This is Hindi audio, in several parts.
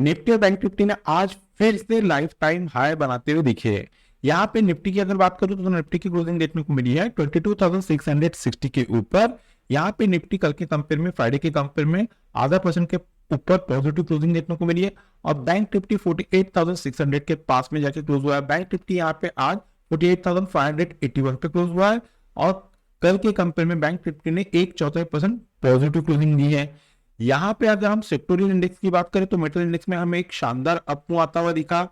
निफ्टी और बैंक निफ्टी ने आज फिर से लाइफ टाइम हाई बनाते हुए दिखे है। यहाँ पे निफ्टी की अगर बात करूं तो निफ्टी की क्लोजिंग देखने को मिली है 22,660 के ऊपर। यहाँ पे निफ्टी कल के कंपेयर में, फ्राइडे के कंपेयर में आधा परसेंट के ऊपर पॉजिटिव क्लोजिंग देखने को मिली है और बैंक निफ्टी 48,600 के पास में जाके क्लोज हुआ है। बैंक निफ्टी यहाँ पे आज 48,581 पे क्लोज हुआ है और कल के कंपेयर में बैंक निफ्टी ने 1/4% पॉजिटिव क्लोजिंग दी है। यहाँ पे अगर हम सेक्टोरियल इंडेक्स की बात करें तो मेटल इंडेक्स में हमें एक शानदार अपमूव आता हुआ दिखा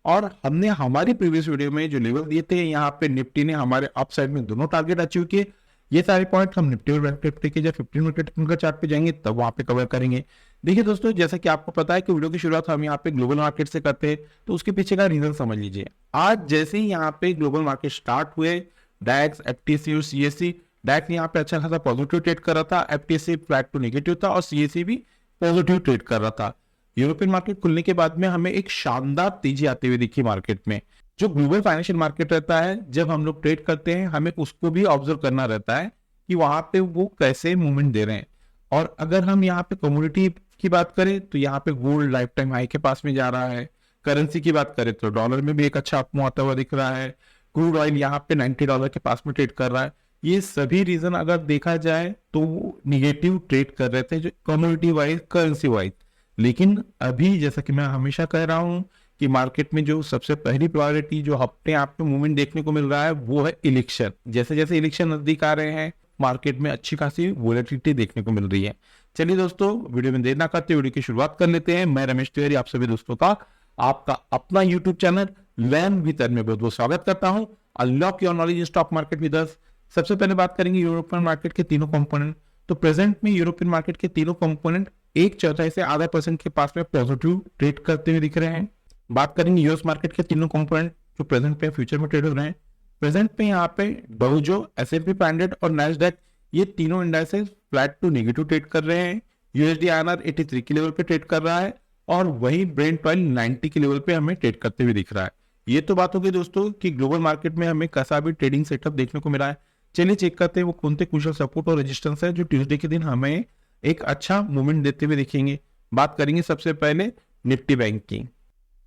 और हमने हमारी प्रीवियस वीडियो में जो लेवल दिए थे, यहाँ पे निफ्टी ने हमारे अप साइड में दोनों टारगेट अचीव किए। ये सारे पॉइंट हम निफ्टी और बैंक निफ्टी के जब 15 मिनट टेक्निकल चार्ट पे जाएंगे तब वहां पे कवर करेंगे। देखिए दोस्तों, जैसा कि आपको पता है कि वीडियो की शुरुआत हम यहाँ पे ग्लोबल मार्केट से करते हैं, तो उसके पीछे का रीजन समझ लीजिए। आज जैसे ही यहाँ पे ग्लोबल मार्केट स्टार्ट हुए, डैक्स, एफटीसी और सीएससी, डैक्स यहाँ पे अच्छा खासा पॉजिटिव ट्रेड कर रहा था, एफटीसी फ्लैट टू नेगेटिव था और सीएससी भी पॉजिटिव ट्रेड कर रहा था। यूरोपियन मार्केट खुलने के बाद में हमें एक शानदार तेजी आते हुए दिखी मार्केट में। जो ग्लोबल फाइनेंशियल मार्केट रहता है, जब हम लोग ट्रेड करते हैं हमें उसको भी ऑब्जर्व करना रहता है कि वहां पे वो कैसे मूवमेंट दे रहे हैं। और अगर हम यहाँ पे कमोडिटी की बात करें तो यहाँ पे गोल्ड लाइफ टाइम हाई के पास में जा रहा है। करेंसी की बात करें तो डॉलर में भी एक अच्छा अपमूव आता हुआ दिख रहा है। क्रूड ऑयल यहाँ पे $90 के पास में ट्रेड कर रहा है। ये सभी रीजन अगर देखा जाए तो निगेटिव ट्रेड कर रहे थे जो कमोडिटी वाइज, करेंसी वाइज। लेकिन अभी जैसा कि मैं हमेशा कह रहा हूं कि मार्केट में जो सबसे पहली प्रायोरिटी जो हफ्ते आपको मूवमेंट देखने को मिल रहा है वो है इलेक्शन। जैसे जैसे इलेक्शन नजदीक आ रहे हैं मार्केट में अच्छी खासी वोलेटिलिटी देखने को मिल रही है। चलिए दोस्तों, वीडियो में देर ना करते वीडियो की शुरुआत कर लेते हैं। मैं रमेश तिवारी आप सभी दोस्तों का आपका अपना यूट्यूब चैनल लर्न विद में बहुत बहुत स्वागत करता हूं। Unlock your knowledge in stock market with us. सबसे पहले बात करेंगे यूरोपियन मार्केट के तीनों कंपोनेंट। तो प्रेजेंट में यूरोपियन मार्केट के तीनों कंपोनेंट 1/4 से आधा परसेंट के पास में पॉजिटिव ट्रेड करते हुए दिख रहे हैं। बात करेंगे यूएस मार्केट के तीनों कंपोनेंट जो प्रेजेंट पे फ्यूचर में ट्रेड हो रहे हैं। प्रेजेंट पे यहाँ पे डाउ जोन्स, S&P 500 और नैस्डैक, ये तीनों indices flat to negative trade कर रहे हैं। यूएसडी आईएनआर 83 के लेवल पे ट्रेड कर रहा है और वही ब्रेंट ऑयल 90 के लेवल पे हमें ट्रेड करते हुए दिख रहा है। ये तो बात होगी दोस्तों कि ग्लोबल मार्केट में हमें कैसा भी ट्रेडिंग सेटअप देखने को मिला है। चलिए चेक करते हैं वो कौन से क्रूशियल सपोर्ट और रेजिस्टेंस है जो ट्यूसडे के दिन हमें एक अच्छा मूवमेंट देते हुए दिखेंगे। बात करेंगे सबसे पहले निफ्टी बैंक की।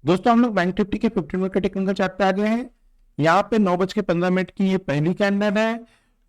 दोस्तों, हम लोग बैंक निफ्टी के 15 मिनट के टेक्निकल चार्ट पे आ गए हैं। यहाँ पे 9:15 की ये पहली कैंडल है।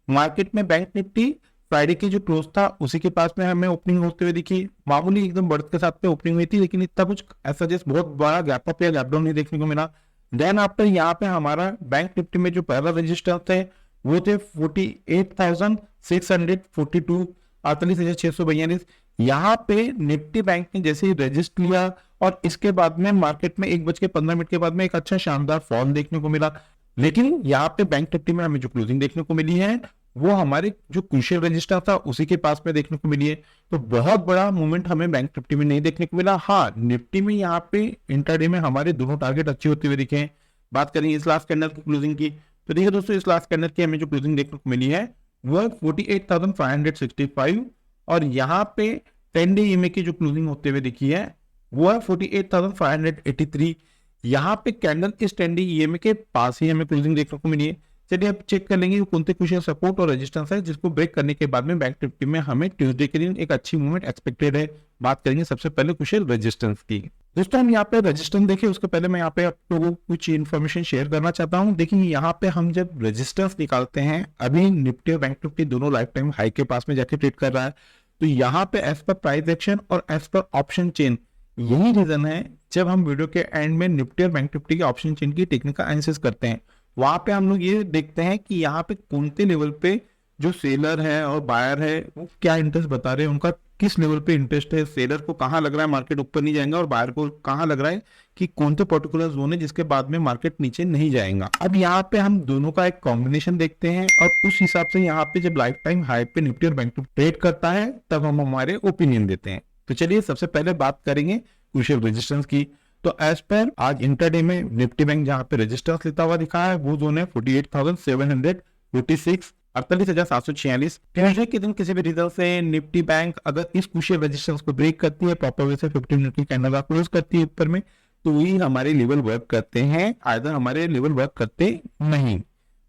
मार्केट में बैंक निफ्टी फ्राइडे की जो क्लोज था उसी के पास में हमें ओपनिंग होते हुए दिखी। मामूली एकदम बढ़त के साथ पे ओपनिंग हुई थी, लेकिन इतना कुछ ऐसा जैसे बहुत बड़ा गैप अप या गैप डाउन नहीं देखने को मिला। देन आफ्टर यहाँ पे हमारा बैंक निफ्टी में जो पहला रजिस्टर थे वो थे 48,642, 48,642। यहाँ पे निफ्टी बैंक ने जैसे ही रजिस्टर लिया और इसके बाद में मार्केट में 1:15 के बाद में एक अच्छा शानदार फॉल देखने को मिला। लेकिन यहाँ पे बैंक निफ्टी में हमें जो क्लोजिंग देखने को मिली है वो हमारे जो क्रूशियल रजिस्टर था उसी के पास में देखने को मिली है। तो बहुत बड़ा मूवमेंट हमें बैंक निफ्टी में नहीं देखने को मिला। हाँ, निफ्टी में यहाँ पे इंट्राडे में हमारे दोनों टारगेट अच्छे होते हुए दिखे हैं। बात करेंगे इस लास्ट कैंडल की क्लोजिंग की, तो देखिए दोस्तों, इस लास्ट कैंडल की हमें जो क्लोजिंग देखने को मिली है वो 48,565 और यहाँ पे 10 डे ईएमए की जो क्लोजिंग होते हुए दिखी है वो है 48,583। यहाँ पे कैंडल इस 10 डे ईएमए के पास ही हमें क्लोजिंग देखने को मिली है। चलिए अब चेक कर लेंगे कौन से क्रूशियल सपोर्ट और रेजिस्टेंस है जिसको ब्रेक करने के बाद में बैंक निफ्टी में हमें ट्यूसडे के दिन एक अच्छी मूवमेंट एक्सपेक्टेड है। बात करेंगे सबसे पहले क्रूशियल रेजिस्टेंस की। दोस्तों, हम यहाँ पे रेजिस्टेंस देखें उसके पहले मैं यहाँ पे आप लोगों को कुछ इन्फॉर्मेशन शेयर करना चाहता हूँ। देखिए यहाँ पे हम जब रेजिस्टेंस निकालते हैं, अभी निफ्टी और बैंक निफ्टी दोनों लाइफ टाइम हाई के पास में जाके ट्रेड कर रहा है, तो यहाँ पे एज पर प्राइस एक्शन और एज पर ऑप्शन चेन, यही रीजन है जब हम वीडियो के एंड में निफ्टी और बैंक निफ्टी के ऑप्शन चेन की टेक्निकल एनालिसिस करते हैं, वहां पे हम लोग ये देखते हैं कि यहाँ पे कौन से लेवल पे जो सेलर है और बायर है वो क्या इंटरेस्ट बता रहे हैं, उनका किस लेवल पे इंटरेस्ट है। सेलर को कहाँ लग रहा है मार्केट ऊपर नहीं जाएगा और बायर को कहाँ लग रहा है कि कौन से पर्टिकुलर जोन है जिसके बाद में मार्केट नीचे नहीं जाएगा। अब यहाँ पे हम दोनों का एक कॉम्बिनेशन देखते हैं और उस हिसाब से यहाँ पे जब लाइफ टाइम हाई पे निफ्टी और बैंक निफ्टी ट्रेड करता है तब हम हमारे ओपिनियन देते हैं। तो चलिए सबसे पहले बात करेंगे क्रूशियल रेजिस्टेंस की। तो एज पर आज इंटरडे में निफ्टी बैंक जहां पे रेजिस्टेंस लेता हुआ दिखा है वो जोन है 48,746, 48,746। ट्यूसडे के दिन किसी भी रीजन से निफ्टी बैंक अगर इस क्रूशियल रेजिस्टेंस को ब्रेक करती है, प्रॉपर वे से 15 मिनट की कैंडल क्लोज करती है ऊपर में, तो ही हमारे लेवल वर्क करते हैं, आइदर हमारे लेवल वर्क करते नहीं।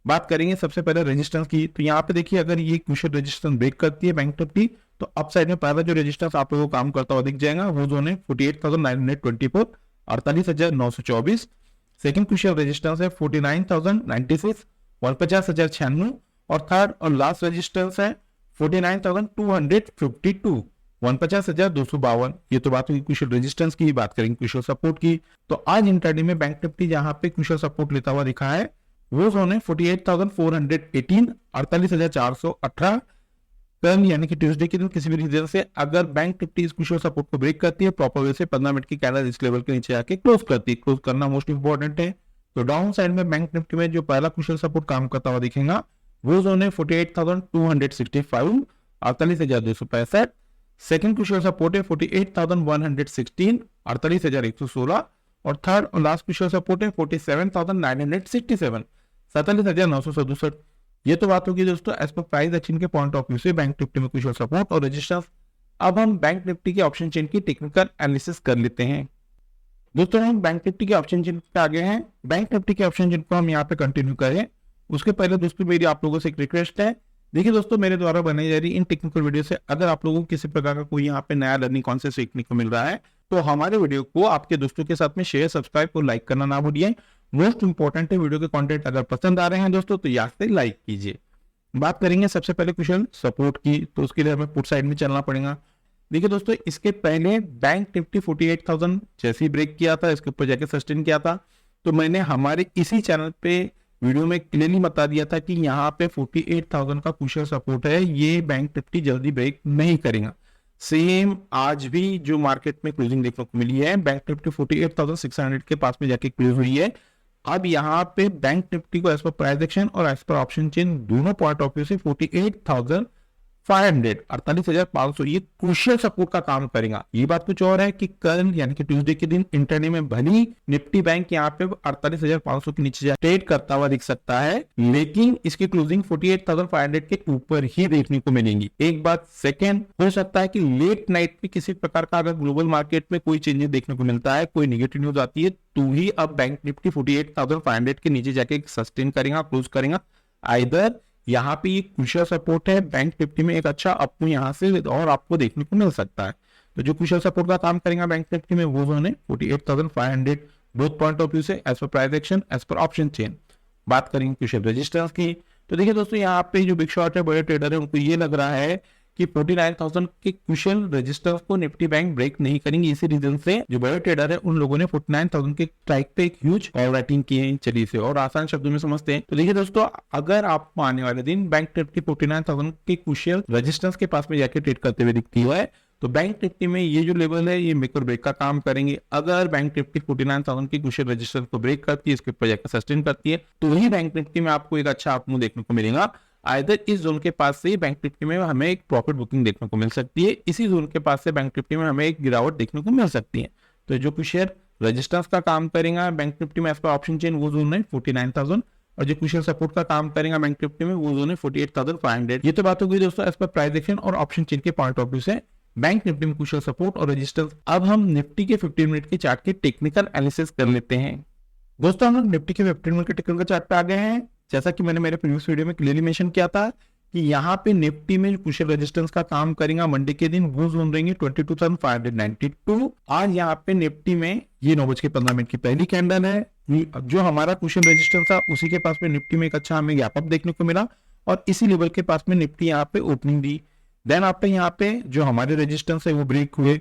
बात करेंगे सबसे पहले रेजिस्टेंस की, तो यहाँ पे देखिए अगर ये क्रूशियल रेजिस्टेंस ब्रेक करती है बैंक निफ्टी, तो अप साइड में पहला जो रेजिस्टेंस आप लोगों को काम करता हुआ दिख जाएगा वो जोन है 48,924, 48,924। सेकंड क्रूशियल रेजिस्टेंस है 49,096, 49,096। और थर्ड और लास्ट रेजिस्टेंस है 49,252, 49,252। ये तो बात हुई क्रूशियल रेजिस्टेंस की। बात करेंगे क्रूशियल सपोर्ट की, तो आज इंट्राडे में बैंक निफ्टी जहां पे क्रूशियल सपोर्ट लेता हुआ दिखा है वो जोन है 48,418, 48,418। कल यानी कि ट्यूसडे के दिन किसी भी रीजन से अगर बैंक निफ्टी इस क्रूशियल सपोर्ट को ब्रेक करती है, प्रॉपर वे से 15 मिनट की कैंडल इस लेवल के नीचे आके क्लोज करती है, क्लोज करना मोस्ट इंपॉर्टेंट है। तो डाउन साइड में बैंक निफ्टी में जो पहला क्रूशियल सपोर्ट काम करता हुआ दिखेगा वो जोन है 48,265, 48,265। सेकंड क्रूशियल सपोर्ट है 48,116, 48,116। और थर्ड और लास्ट क्रूशियल सपोर्ट है 47,967, 47,967। ये तो बात होगी दोस्तों एज पर प्राइस एक्शन के पॉइंट ऑफ व्यू से बैंक निफ्टी में क्रूशियल सपोर्ट और रेजिस्टेंस। अब हम बैंक निफ्टी के ऑप्शन चेन की टेक्निकल एनालिसिस कर लेते हैं। दोस्तों हम बैंक निफ्टी के ऑप्शन चेन पे आगे हैं। बैंक निफ्टी के ऑप्शन चेन को हम यहाँ पे कंटिन्यू करें उसके पहले दोस्तों मेरी आप लोगों से एक रिक्वेस्ट है। देखिए दोस्तों मेरे द्वारा बनाई जा रही इन टेक्निकल वीडियो से अगर आप लोगों को किसी प्रकार का कोई यहाँ पे नया लर्निंग कॉन्सेप्ट सीखने को मिल रहा है तो हमारे वीडियो को आपके दोस्तों के साथ में शेयर, सब्सक्राइब और लाइक करना ना भूलिए। मोस्ट इंपॉर्टेंट है वीडियो के कंटेंट अगर पसंद आ रहे हैं दोस्तों तो यहाँ से लाइक कीजिए। बात करेंगे सबसे पहले क्वेश्चन सपोर्ट की, तो उसके लिए हमें पुट साइड में चलना पड़ेगा। देखिए दोस्तों इसके पहले बैंक निफ्टी 48,000 जैसे ही ब्रेक किया था इसके ऊपर जाके सस्टेन किया था, तो मैंने हमारे इसी चैनल पे वीडियो में क्लियरली बता दिया था कि यहाँ पे 48,000 का क्रूशियल सपोर्ट है, ये बैंक निफ्टी जल्दी ब्रेक नहीं करेगा। सेम आज भी जो मार्केट में क्लोजिंग देखने को मिली है बैंक निफ्टी 48,600 के पास में जाके क्लोज हुई है। अब यहाँ पे बैंक निफ्टी को एज पर प्राइस एक्शन और एज पर ऑप्शन चेन दोनों पॉइंट ऑफ व्यू से 48,500, 48,500 ये क्रूशियल सपोर्ट का काम करेगा। ये बात कुछ और है कि कल यानी कि ट्यूसडे के दिन इंटरडे में भली निफ्टी बैंक यहाँ पे 48,500 के नीचे ट्रेड करता हुआ दिख सकता है, लेकिन इसकी क्लोजिंग 48,500 के ऊपर ही देखने को मिलेंगी। एक बात सेकेंड, हो सकता है कि लेट नाइट में किसी प्रकार का अगर ग्लोबल मार्केट में कोई चेंजेस देखने को मिलता है, कोई निगेटिव न्यूज आती है, तो ही अब बैंक निफ्टी 48,500 के नीचे जाके सस्टेन करेगा, क्लोज करेगा। आइदर यहाँ पे ये क्रूशियल सपोर्ट है बैंक निफ्टी में एक अच्छा आपको यहाँ से और आपको देखने को मिल सकता है। तो जो क्रूशियल सपोर्ट का काम करेगा बैंक निफ्टी में वो जोन है 48,500 बोथ पॉइंट ऑफ व्यू से as per price action as per option chain. बात करेंगे क्रूशियल रेजिस्टेंस की, तो देखिए दोस्तों यहाँ पे जो बिग शॉट है, बड़े ट्रेडर है, उनको ये लग रहा है कि 49,000 के क्रूशियल रेजिस्टेंस को निफ्टी बैंक ब्रेक नहीं करेंगे। इसी रीजन से जो बड़े ट्रेडर है उन लोगों ने 49,000 के स्ट्राइक पे एक ह्यूज कॉल राइटिंग की है। चलिए से और आसान शब्दों में समझते हैं। तो देखिए दोस्तों अगर आपको आने वाले दिन बैंक निफ्टी 49,000 के क्रूशियल रेजिस्टेंस के पास में जाके ट्रेड करते हुए दिखती है तो बैंक निफ्टी में ये जो लेवल है ये मेक और ब्रेक का काम करेंगे। अगर बैंक निफ्टी 49,000 की क्रूशियल रेजिस्टेंस को ब्रेक करती है, इसके ऊपर जाकर सस्टेन करती है, तो ही बैंक निफ्टी में आपको एक अच्छा आपको देखने को मिलेगा। आइदर इस जोन के पास से बैंक निफ्टी में हमें एक प्रॉफिट बुकिंग देखने को मिल सकती है, इसी जोन के पास से बैंक निफ्टी में हमें एक गिरावट देखने को मिल सकती है। तो जो क्रूशियल रेजिस्टेंस का काम करेगा बैंक निफ्टी में एज पर ऑप्शन चेन वो जोन है 49,000 और जो क्रूशियल सपोर्ट का काम करेगा बैंक निफ्टी में वो जोन है 48,500। ये तो बात हो गई दोस्तों एज पर प्राइस एक्शन और ऑप्शन चेन के पॉइंट ऑफ व्यू से बैंक निफ्टी में क्रूशियल सपोर्ट और रेजिस्टेंस। अब हम निफ्टी के 15 मिनट के चार्ट के टेक्निकल एनालिसिस कर लेते हैं। दोस्तों हम लोग निफ्टी के 15 मिनट के टेक्निकल चार्ट पे आ गए हैं। जैसा कि मैंने मेरे प्रीवियस वीडियो में क्लियरली मेंशन किया था कि यहाँ पे निफ्टी में क्रूशियल रेजिस्टेंस का काम करेगा मंडे के दिन वो जोन रहेंगे 22,592। आज यहाँ पे निफ्टी में ये 9:15 की पहली कैंडल है। जो हमारा क्रूशियल रेजिस्टेंस था उसी के पास में निफ्टी में एक अच्छा हमें गैप अप देखने को मिला और इसी लेवल के पास में निफ्टी यहाँ पे ओपनिंग दी। देन आपके यहाँ पे जो हमारे रेजिस्टेंस है वो ब्रेक हुए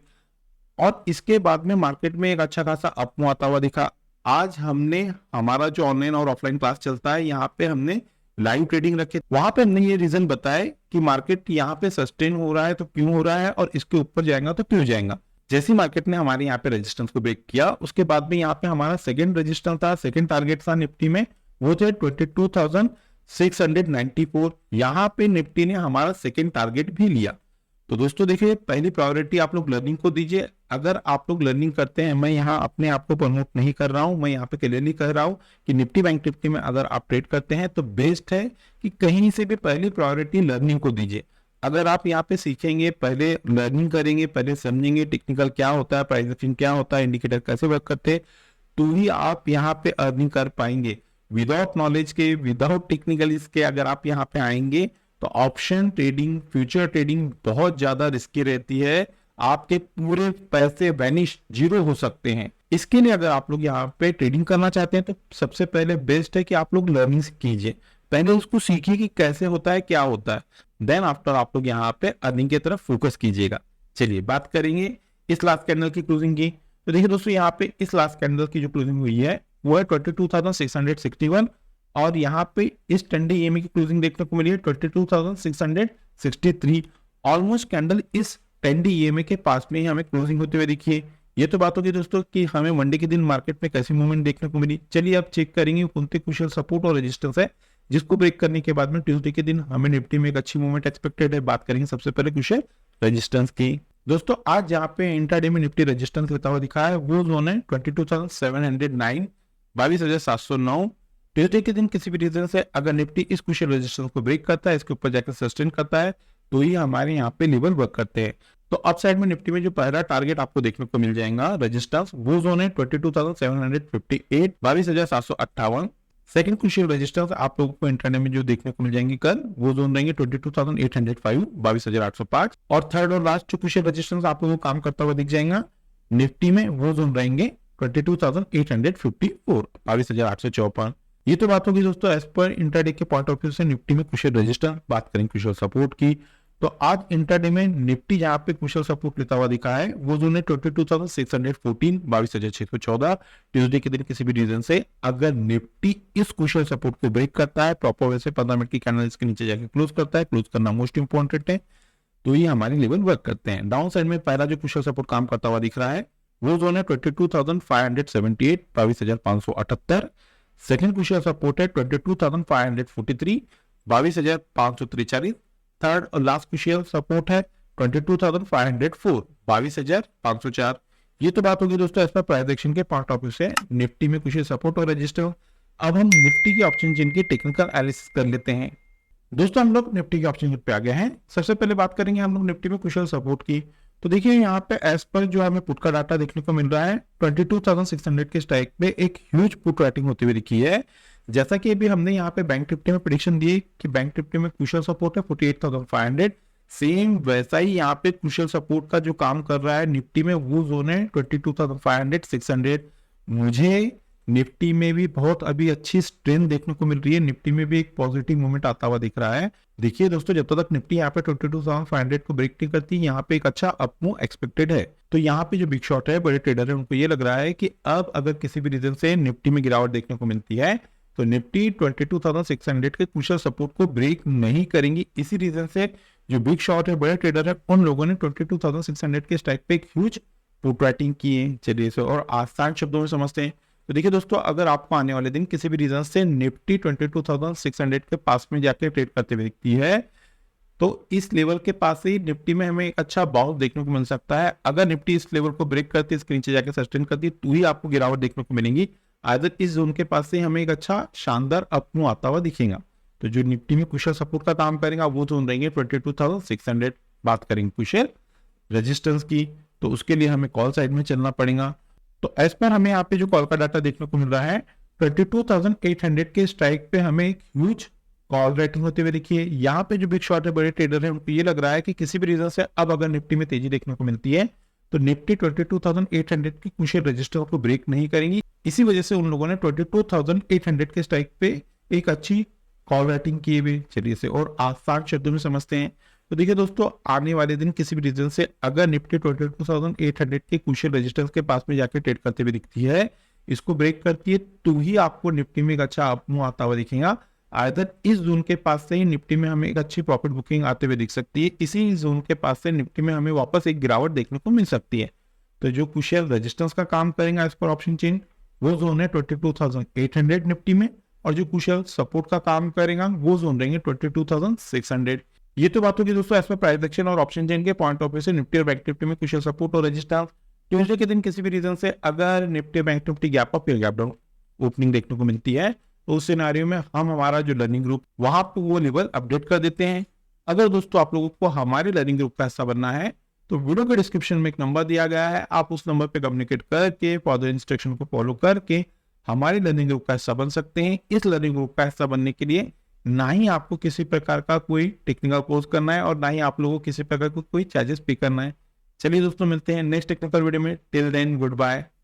और इसके बाद में मार्केट में एक अच्छा खासा अप आता हुआ दिखा। आज हमने हमारा जो ऑनलाइन और ऑफलाइन क्लास चलता है यहाँ पे हमने लाइव ट्रेडिंग रखे, वहां पे हमने ये रीजन बताया कि मार्केट यहाँ पे सस्टेन हो रहा है तो क्यों हो रहा है और इसके ऊपर जाएगा तो क्यों जाएगा। जैसे मार्केट ने हमारे यहाँ पे रेजिस्टेंस को ब्रेक किया उसके बाद में यहाँ पे हमारा सेकंड रेजिस्टेंस था, सेकंड टारगेट था निफ्टी में वो थे 22,694। यहाँ पे निफ्टी ने हमारा सेकंड टारगेट भी लिया। तो दोस्तों देखिए पहली प्रायोरिटी आप लोग लर्निंग को दीजिए। अगर आप लोग लर्निंग करते हैं, मैं यहाँ अपने आप को प्रमोट नहीं कर रहा हूँ, मैं यहाँ पे क्लियरली कह रहा हूँ कि निफ्टी बैंक निफ्टी में अगर आप ट्रेड करते हैं तो बेस्ट है कि कहीं से भी पहली प्रायोरिटी लर्निंग को दीजिए। अगर आप यहाँ पे सीखेंगे, पहले लर्निंग करेंगे, पहले समझेंगे टेक्निकल क्या होता है, प्राइस एक्शन क्या होता है, इंडिकेटर कैसे वर्क करते हैं, तो ही आप यहाँ पे अर्निंग कर पाएंगे। विदाउट नॉलेज के, विदाउट टेक्निकल इसके अगर आप यहाँ पे आएंगे तो ऑप्शन ट्रेडिंग, फ्यूचर ट्रेडिंग बहुत ज्यादा रिस्की रहती है। आपके पूरे पैसे वैनिश, जीरो हो सकते हैं। इसके लिए अगर आप लोग यहाँ पे ट्रेडिंग करना चाहते हैं तो सबसे पहले बेस्ट है कि आप लोग लर्निंग कीजिए, पहले उसको सीखिए कि कैसे होता है, क्या होता है, देन आफ्टर आप लोग यहाँ पे अर्निंग की तरफ फोकस कीजिएगा। चलिए बात करेंगे इस लास्ट कैंडल की क्लोजिंग की। तो देखिए दोस्तों, यहाँ पे इस लास्ट कैंडल की जो क्लोजिंग हुई है वो है 22,661 और यहाँ पे इस 10 डे EMA की क्लोजिंग देखने को मिली है 22,663। ऑलमोस्ट कैंडल इस 10 डे EMA के पास में ही हमें क्लोजिंग होते हुए दिखी है। ये तो बात होगी दोस्तों कि हमें मंडे के दिन मार्केट में कैसी मूवमेंट देखने को मिली। चलिए अब चेक करेंगे कौन से क्रूशियल सपोर्ट और रेजिस्टेंस है जिसको ब्रेक करने के बाद में ट्यूसडे के दिन हमें निफ्टी में एक अच्छी मूवमेंट एक्सपेक्टेड है। बात करेंगे सबसे पहले क्रूशियल रेजिस्टेंस की। दोस्तों आज जहाँ पे इंट्राडे में निफ्टी रेजिस्टेंस लेता हुआ दिखा है वो जोन है 22,709, 22,709। ट्यूसडे के दिन किसी भी रीजन से अगर निफ्टी इस क्रूशियल रेजिस्टेंस को ब्रेक करता है, इसके ऊपर जाकर सस्टेन करता है, तो ही हमारे यहाँ पे लेवल वर्क करते हैं। तो अप साइड में निफ्टी में जो पहला टारगेट आपको देखने को मिल जाएगा रेजिस्टेंस, वो जोन है 22,758, 22,758। सेकंड क्रूशियल रेजिस्टेंस आप लोगों को इंट्राडे में जो देखने को मिल जाएंगे कल, वो जोन रहेंगे 22,805, 22,805। और थर्ड और लास्ट जो क्रूशियल रेजिस्टेंस आप लोगों को काम करता हुआ दिख जाएगा निफ्टी में, वो जोन रहेंगे 22,854, 22,854। ये तो बात होगी दोस्तों एज पर इंट्राडे के पॉइंट ऑफ व्यू से निफ्टी में क्रूशियल रेजिस्टेंस। बात करेंगे क्रूशियल सपोर्ट की, तो आज इंट्राडे में निफ्टी जहां पे क्रूशियल सपोर्ट लेता हुआ दिखा है वो जोन है 22,614, 22,614। ट्यूसडे के दिन किसी भी रीजन से अगर निफ्टी इस क्रूशियल सपोर्ट को ब्रेक करता है, प्रॉपर वे से 15 मिनट की कैंडल इसके नीचे जाके क्लोज करता है, क्लोज करना मोस्ट इंपॉर्टेंट है, तो ये हमारे लेवल वर्क करते हैं। डाउन साइड में पहला जो क्रूशियल सपोर्ट काम करता हुआ दिख रहा है वो जोन है 22,578, 22,578। सेकंड क्रूशियल सपोर्ट है 22,543, 22,543। थर्ड और लास्ट क्रूशियल सपोर्ट है 22,504, 22,504। ये तो बात होगी दोस्तों एज पर प्राइस एक्शन के पॉइंट ऑफ व्यू से निफ्टी में क्रूशियल सपोर्ट और रेजिस्टेंस। अब हम निफ्टी के ऑप्शन चेन की टेक्निकल एनालिसिस कर लेते हैं। दोस्तों हम लोग निफ्टी के ऑप्शन चेन पे आ गए हैं। सबसे पहले बात करेंगे हम लोग निफ्टी में क्रूशियल सपोर्ट की। तो देखिए यहाँ पे एज पर जो हमें पुट का डाटा देखने को मिल रहा है 22,600 के स्ट्राइक पे एक ह्यूज पुट राइटिंग होती हुई दिखी है। जैसा कि अभी हमने यहाँ पे बैंक निफ्टी में प्रेडिक्शन दी कि बैंक निफ्टी में क्रूशियल सपोर्ट है 48,500, सेम वैसा ही यहाँ पे क्रूशियल सपोर्ट का जो काम कर रहा है निफ्टी में वो जोन है 22,500, 600। मुझे निफ्टी में भी बहुत अभी अच्छी स्ट्रेंथ देखने को मिल रही है, निफ्टी में भी एक पॉजिटिव मूवमेंट आता हुआ दिख रहा है। देखिए दोस्तों, जब तक निफ्टी यहाँ पे 22,500 को ब्रेक नहीं करती, यहाँ पे एक अच्छा अपमूव एक्सपेक्टेड है। तो यहाँ पे जो बिग शॉट है, बड़े ट्रेडर है, उनको ये लग रहा है कि अब अगर किसी भी रीजन से निफ्टी में गिरावट देखने को मिलती है तो निफ्टी 22,600 के क्रूशियल सपोर्ट को ब्रेक नहीं करेंगी। इसी रीजन से जो बिग शॉट है, बड़े ट्रेडर है, उन लोगों ने 22,600 के स्ट्राइक पे एक ह्यूज पुट राइटिंग की है। चलिए इसे और आसान शब्दों में समझते हैं। तो देखिए दोस्तों, अगर आपको आने वाले दिन किसी भी रीजन से निफ्टी 22,600 के पास में जाकर ट्रेड करते हुए दिखती है तो इस लेवल के पास से ही निफ्टी में हमें एक अच्छा बाउंस देखने को मिल सकता है। अगर निफ्टी इस लेवल को ब्रेक करती है, इसके नीचे जाकर सस्टेन करती है, तो ही आपको गिरावट देखने को मिलेंगी। आइदर इस जोन के पास से हमें एक अच्छा शानदार अपमूव आता हुआ दिखेगा। तो जो निफ्टी में क्रूशियल सपोर्ट का काम करेगा वो जोन रहेंगे 22,600। बात करेंगे क्रूशियल रेजिस्टेंस की, तो उसके लिए हमें कॉल साइड में चलना पड़ेगा। तो एज पर हमें यहाँ पे जो कॉल का डाटा देखने को मिल रहा है 22,800 के स्ट्राइक पे हमें एक ह्यूज कॉल राइटिंग होते हुए देखिए। यहाँ पे जो बिग शॉट है, बड़े ट्रेडर है, उनको ये लग रहा है कि किसी भी रीजन से अब अगर निफ्टी में तेजी देखने को मिलती है तो निफ्टी 22,800 की क्रूशियल रेजिस्टेंस को ब्रेक नहीं करेंगी। इसी वजह से उन लोगों ने 22,800 के स्ट्राइक पे एक अच्छी कॉल राइटिंग किए हुए। चलिए इसे और आसान शब्दों में समझते हैं। तो देखिए दोस्तों, आने वाले दिन किसी भी रीजन से अगर निफ्टी 22,800 के क्रूशियल रेजिस्टेंस के पास में जाकर ट्रेड करते हुए दिखती है, इसको ब्रेक करती है, तो ही आपको निफ्टी में एक अच्छा अपमूव आता हुआ दिखेगा। आइदर इस जोन के पास से ही निफ्टी में हमें एक अच्छी प्रॉफिट बुकिंग आते हुए दिख सकती है, इसी जोन के पास से निफ्टी में हमें वापस एक गिरावट देखने को मिल सकती है। तो जो क्रूशियल रेजिस्टेंस का काम करेगा इस पर ऑप्शन चेन, वो जोन है 22,800 निफ्टी में, और जो क्रूशियल सपोर्ट का काम करेगा वो जोन रहेंगे 22,600। ये तो बात होगी दोस्तों एज पर प्राइस एक्शन और ऑप्शन चेन के पॉइंट ऑफ व्यू से निफ्टी और बैंक निफ्टी में क्रूशियल सपोर्ट और रेजिस्टेंस। ट्यूसडे के दिन किसी भी रीजन से अगर Nifty bank Nifty gap up या गैप डाउन ओपनिंग देखने को मिलती है तो उस सिनेरियो में हम हमारा जो लर्निंग ग्रुप वहां पर वो लेवल अपडेट कर देते हैं। अगर दोस्तों आप लोगों को हमारे लर्निंग ग्रुप का हिस्सा बनना है तो वीडियो के डिस्क्रिप्शन में एक नंबर दिया गया है, आप उस नंबर पे कम्युनिकेट करके फर्दर इंस्ट्रक्शन को फॉलो करके हमारे लर्निंग ग्रुप का हिस्सा बन सकते हैं। इस लर्निंग ग्रुप का हिस्सा बनने के लिए ना ही आपको किसी प्रकार का कोई टेक्निकल कोर्स करना है और ना ही आप लोगों को किसी प्रकार का कोई चार्जेस पे करना है। चलिए दोस्तों, मिलते हैं नेक्स्ट टेक्निकल वीडियो में। Till then good bye.